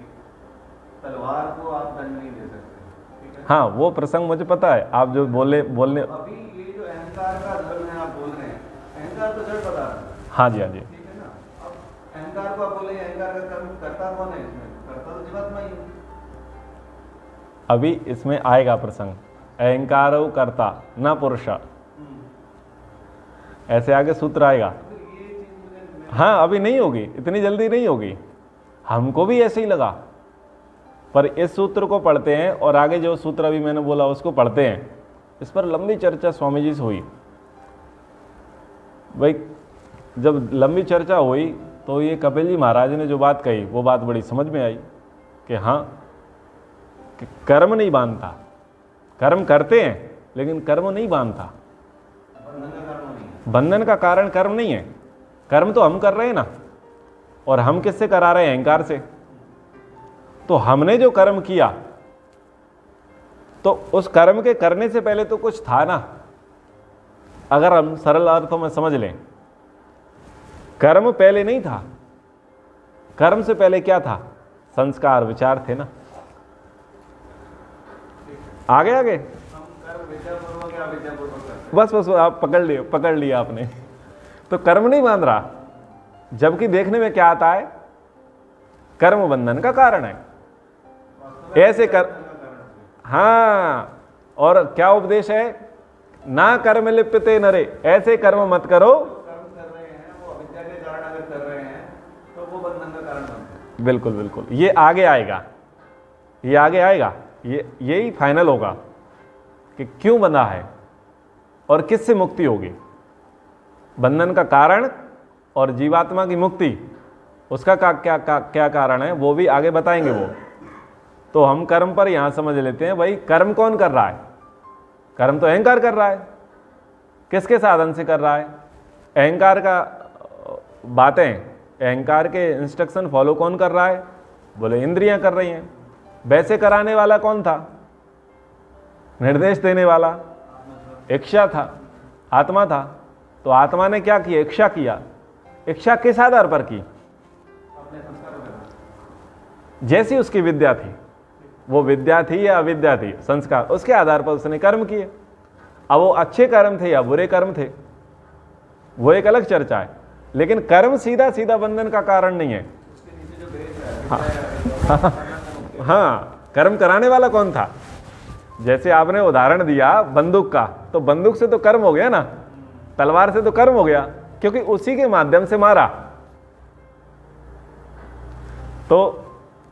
Speaker 2: तलवार को आप दंड नहीं दे सकते, ठीक है?
Speaker 1: हाँ, वो प्रसंग मुझे पता है, आप जो बोलने
Speaker 2: अभी ये जो अहंकार का धर्म है आप बोल रहे हैं, अहंकार तो जड़ पदार्थ है।
Speaker 1: हाँ जी, हाँ जी,
Speaker 2: ठीक है ना। अब अहंकार को आप बोले, अहंकार का कर्म करता कौन है इसमें? करता तो जीवात्मा ही है।
Speaker 1: अभी इसमें आएगा प्रसंग, अहंकारो कर्ता न पुरुष, ऐसे आगे सूत्र आएगा। हाँ, अभी नहीं होगी, इतनी जल्दी नहीं होगी, हमको भी ऐसे ही लगा, पर इस सूत्र को पढ़ते हैं और आगे जो सूत्र अभी मैंने बोला उसको पढ़ते हैं। इस पर लंबी चर्चा स्वामी जी से हुई। भाई जब लंबी चर्चा हुई तो ये कपिल जी महाराज ने जो बात कही वो बात बड़ी समझ में आई कि हाँ, कि कर्म नहीं बांधता, कर्म करते हैं लेकिन कर्म नहीं बांधता। बंधन का कारण कर्म नहीं है, कर्म तो हम कर रहे हैं ना, और हम किससे करा रहे हैं? अहंकार से। तो हमने जो कर्म किया तो उस कर्म के करने से पहले तो कुछ था ना। अगर हम सरल अर्थों में समझ लें, कर्म पहले नहीं था, कर्म से पहले क्या था? संस्कार, विचार थे ना। आगे आगे बस आप पकड़ लिया आपने। तो कर्म नहीं बांध रहा, जबकि देखने में क्या आता है? कर्म बंधन का कारण है। ऐसे कर, हाँ, और क्या उपदेश है? ना कर्म लिप्यते नरे, ऐसे कर्म मत करो।
Speaker 2: कर्म कर रहे हैं वो अविद्या के कारण अगर कर रहे हैं तो वो बंधन का कारण बनते हैं।
Speaker 1: बिल्कुल बिल्कुल, ये आगे आएगा, ये आगे आएगा, यही फाइनल होगा कि क्यों बंधा है और किससे मुक्ति होगी। बंधन का कारण और जीवात्मा की मुक्ति, उसका क्या कारण है वो भी आगे बताएंगे वो। तो हम कर्म पर यहां समझ लेते हैं, भाई कर्म कौन कर रहा है? कर्म तो अहंकार कर रहा है। किसके साधन से कर रहा है? अहंकार का बातें, अहंकार के इंस्ट्रक्शन फॉलो कौन कर रहा है? बोले इंद्रियां कर रही हैं। वैसे कराने वाला कौन था? निर्देश देने वाला इच्छा था, आत्मा था। तो आत्मा ने क्या किया? इच्छा किया। इच्छा किस आधार पर की? जैसी उसकी विद्या थी, वो विद्या थी या अविद्या थी, संस्कार, उसके आधार पर उसने कर्म किए। अब वो अच्छे कर्म थे या बुरे कर्म थे, वो एक अलग चर्चा है। लेकिन कर्म सीधा सीधा बंधन का कारण नहीं है। हाँ, कर्म कराने वाला कौन था? जैसे आपने उदाहरण दिया बंदूक का, तो बंदूक से तो कर्म हो गया ना, तलवार से तो कर्म हो गया, क्योंकि उसी के माध्यम से मारा। तो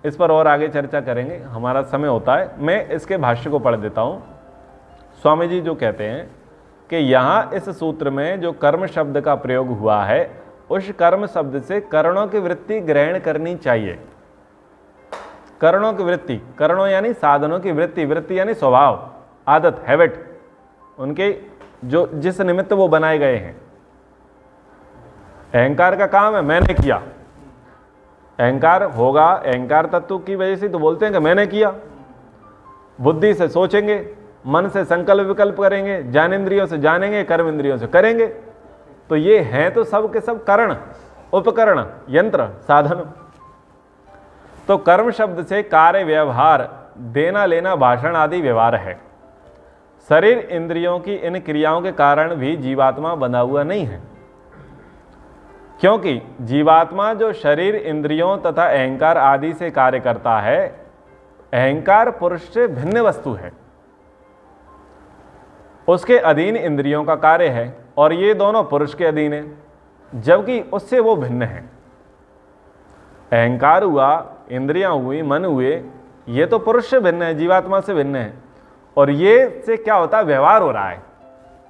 Speaker 1: इस पर और आगे चर्चा करेंगे, हमारा समय होता है। मैं इसके भाष्य को पढ़ देता हूं। स्वामी जी जो कहते हैं कि यहां इस सूत्र में जो कर्म शब्द का प्रयोग हुआ है, उस कर्म शब्द से करणों की वृत्ति ग्रहण करनी चाहिए। करणों की वृत्ति, करणों यानी साधनों की वृत्ति, वृत्ति यानी स्वभाव, आदत, हैबिट, उनके जो जिस निमित्त वो बनाए गए हैं। अहंकार का काम है मैंने किया, अहंकार होगा, अहंकार तत्व की वजह से तो बोलते हैं कि मैंने किया। बुद्धि से सोचेंगे मन से संकल्प विकल्प करेंगे, ज्ञानेंद्रियों से जानेंगे, कर्म इंद्रियों से करेंगे। तो ये हैं तो सब के सब करण, उपकरण, यंत्र, साधन। तो कर्म शब्द से कार्य, व्यवहार, देना लेना, भाषण आदि व्यवहार है। शरीर इंद्रियों की इन क्रियाओं के कारण भी जीवात्मा बंधा हुआ नहीं है, क्योंकि जीवात्मा जो शरीर इंद्रियों तथा अहंकार आदि से कार्य करता है, अहंकार पुरुष से भिन्न वस्तु है, उसके अधीन इंद्रियों का कार्य है और ये दोनों पुरुष के अधीन है, जबकि उससे वो भिन्न है। अहंकार हुआ, इंद्रियां हुई, मन हुए, ये तो पुरुष से भिन्न है, जीवात्मा से भिन्न है। और ये से क्या होता है, व्यवहार हो रहा है,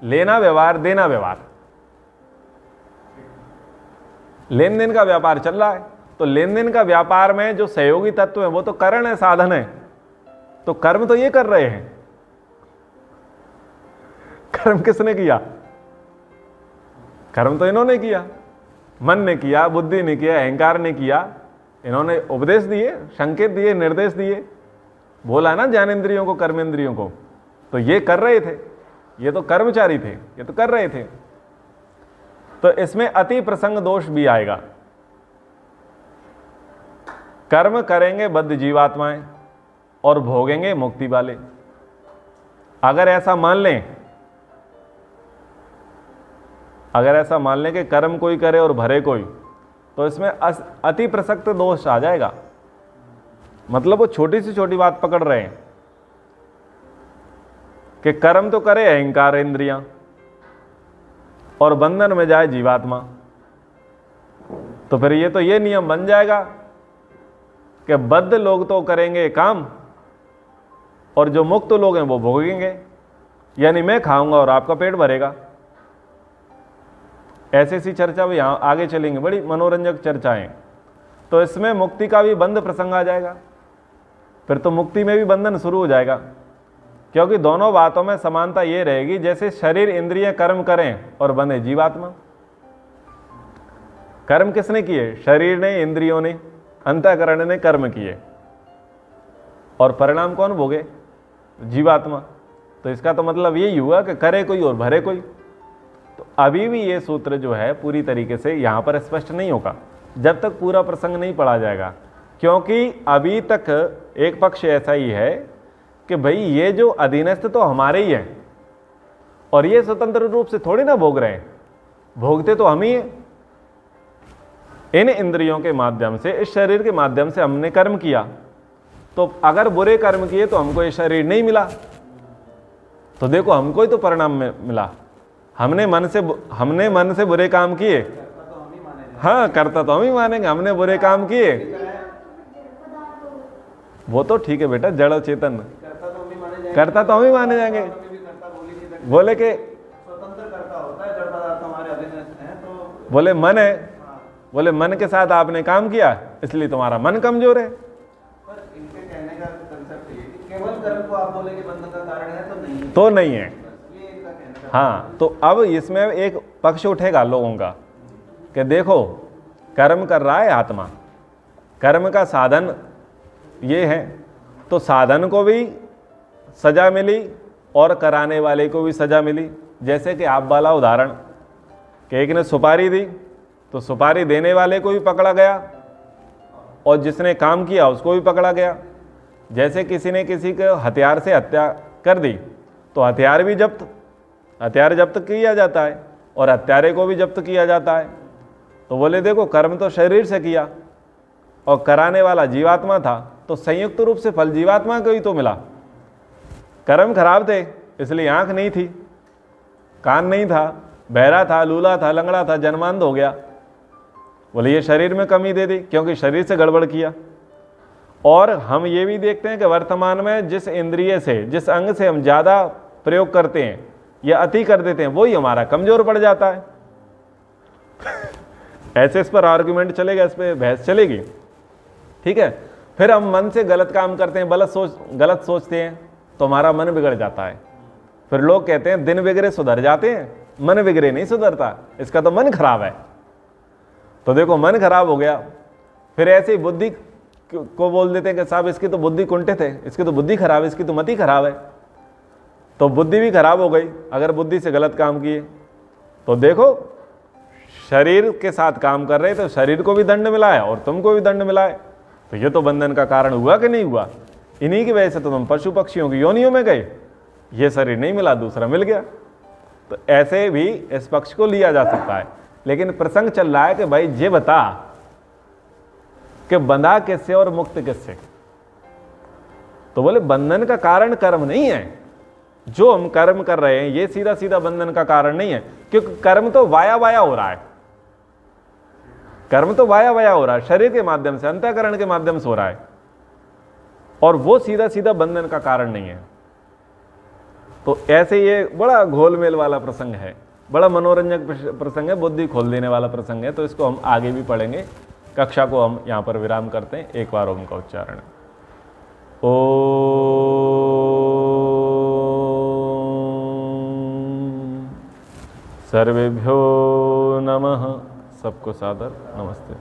Speaker 1: लेना व्यवहार, देना व्यवहार, लेन देन का व्यापार चल रहा है। तो लेन देन का व्यापार में जो सहयोगी तत्व है वो तो करण है, साधन है। तो कर्म तो ये कर रहे हैं, कर्म किसने किया? कर्म तो इन्होंने किया, मन ने किया, बुद्धि ने किया, अहंकार ने किया। इन्होंने उपदेश दिए, संकेत दिए, निर्देश दिए, बोला ना ज्ञानेंद्रियों को, कर्मेंद्रियों को। तो ये कर रहे थे, ये तो कर्मचारी थे, ये तो कर रहे थे। तो इसमें अति प्रसंग दोष भी आएगा। कर्म करेंगे बद्ध जीवात्माएं और भोगेंगे मुक्ति वाले। अगर ऐसा मान लें, अगर ऐसा मान लें कि कर्म कोई करे और भरे कोई, तो इसमें अति प्रसक्त दोष आ जाएगा। मतलब वो छोटी से छोटी बात पकड़ रहे हैं कि कर्म तो करे अहंकार इंद्रियां और बंधन में जाए जीवात्मा। तो फिर ये तो ये नियम बन जाएगा कि बद्ध लोग तो करेंगे काम और जो मुक्त लोग हैं वो भोगेंगे, यानी मैं खाऊंगा और आपका पेट भरेगा। ऐसी सी चर्चा भी यहां आगे चलेंगी, बड़ी मनोरंजक चर्चाएं। तो इसमें मुक्ति का भी बंध प्रसंग आ जाएगा, फिर तो मुक्ति में भी बंधन शुरू हो जाएगा, क्योंकि दोनों बातों में समानता ये रहेगी जैसे शरीर इंद्रियां कर्म करें और बंधे जीवात्मा। कर्म किसने किए? शरीर ने, इंद्रियों ने, अंतःकरण ने कर्म किए और परिणाम कौन भोगे? जीवात्मा। तो इसका तो मतलब यही हुआ कि करे कोई और भरे कोई। तो अभी भी ये सूत्र जो है पूरी तरीके से यहां पर स्पष्ट नहीं होगा जब तक पूरा प्रसंग नहीं पढ़ा जाएगा, क्योंकि अभी तक एक पक्ष ऐसा ही है कि भाई ये जो अधीनस्थ तो हमारे ही हैं और ये स्वतंत्र रूप से थोड़ी ना भोग रहे हैं, भोगते तो हम ही हैं। इन इंद्रियों के माध्यम से, इस शरीर के माध्यम से हमने कर्म किया, तो अगर बुरे कर्म किए तो हमको ये शरीर नहीं मिला। तो देखो हमको ही तो परिणाम मिला, हमने मन से बुरे काम किए। हाँ, करता तो हम ही मानेंगे, हमने बुरे काम किए। वो तो ठीक है बेटा, जड़ चेतन करता तो हम ही माने जाएंगे। बोले कि
Speaker 2: स्वतंत्र करता होता है, जड़ पदार्थ हमारे अधीन हैं, तो
Speaker 1: बोले मन है, बोले मन के साथ आपने काम किया इसलिए तुम्हारा मन कमजोर है।
Speaker 2: पर इनके कहने का कंसेप्ट ये कि केवल कर्म को आप बोले कि बंधन का कारण है,
Speaker 1: तो नहीं है।
Speaker 2: ये इनका कहने का।
Speaker 1: हाँ, तो अब इसमें एक पक्ष उठेगा लोगों का कि देखो कर्म कर रहा है आत्मा, कर्म का साधन ये है, तो साधन को भी सजा मिली और कराने वाले को भी सजा मिली। जैसे कि आप वाला उदाहरण कि एक ने सुपारी दी तो सुपारी देने वाले को भी पकड़ा गया और जिसने काम किया उसको भी पकड़ा गया। जैसे किसी ने किसी के हथियार से हत्या कर दी तो हथियार भी जब्त किया जाता है और हत्यारे को भी जब्त किया जाता है। तो बोले देखो कर्म तो शरीर से किया और कराने वाला जीवात्मा था, तो संयुक्त रूप से फल जीवात्मा को ही तो मिला। कर्म खराब थे इसलिए आंख नहीं थी, कान नहीं था, बहरा था, लूला था, लंगड़ा था, जन्मांध हो गया। बोले ये शरीर में कमी दे दी क्योंकि शरीर से गड़बड़ किया। और हम ये भी देखते हैं कि वर्तमान में जिस इंद्रिय से, जिस अंग से हम ज़्यादा प्रयोग करते हैं या अति कर देते हैं, वही हमारा कमजोर पड़ जाता है। ऐसे इस पर आर्गुमेंट चलेगा, इस पर बहस चलेगी, ठीक है। फिर हम मन से गलत काम करते हैं, गलत सोचते हैं तो हमारा मन बिगड़ जाता है। फिर लोग कहते हैं दिन बिगड़े सुधर जाते हैं, मन बिगड़े नहीं सुधरता, इसका तो मन खराब है। तो देखो मन खराब हो गया, फिर ऐसे ही बुद्धि को बोल देते हैं कि साहब इसकी तो बुद्धि कुंठित है, इसकी तो बुद्धि खराब है, इसकी तो मति खराब है। तो बुद्धि भी खराब हो गई अगर बुद्धि से गलत काम किए। तो देखो, शरीर के साथ काम कर रहे तो शरीर को भी दंड मिला है और तुमको भी दंड मिला है, तो ये तो बंधन का कारण हुआ कि नहीं हुआ? इन्हीं की वजह से तो तुम पशु पक्षियों की योनियों में गए, ये शरीर नहीं मिला, दूसरा मिल गया। तो ऐसे भी इस पक्ष को लिया जा सकता है। लेकिन प्रसंग चल रहा है कि भाई ये बता कि बंधा किससे और मुक्त किससे? तो बोले बंधन का कारण कर्म नहीं है, जो हम कर्म कर रहे हैं ये सीधा सीधा बंधन का कारण नहीं है, क्योंकि कर्म तो वाया वाया हो रहा है। कर्म तो वाया वाया हो रहा है, शरीर के माध्यम से, अंतःकरण के माध्यम से हो रहा है, और वो सीधा सीधा बंधन का कारण नहीं है। तो ऐसे ये बड़ा घोलमेल वाला प्रसंग है, बड़ा मनोरंजक प्रसंग है, बुद्धि खोल देने वाला प्रसंग है। तो इसको हम आगे भी पढ़ेंगे। कक्षा को हम यहाँ पर विराम करते हैं। एक बार ओम का उच्चारण। ओम सर्वेभ्यो नमः। सबको सादर नमस्ते।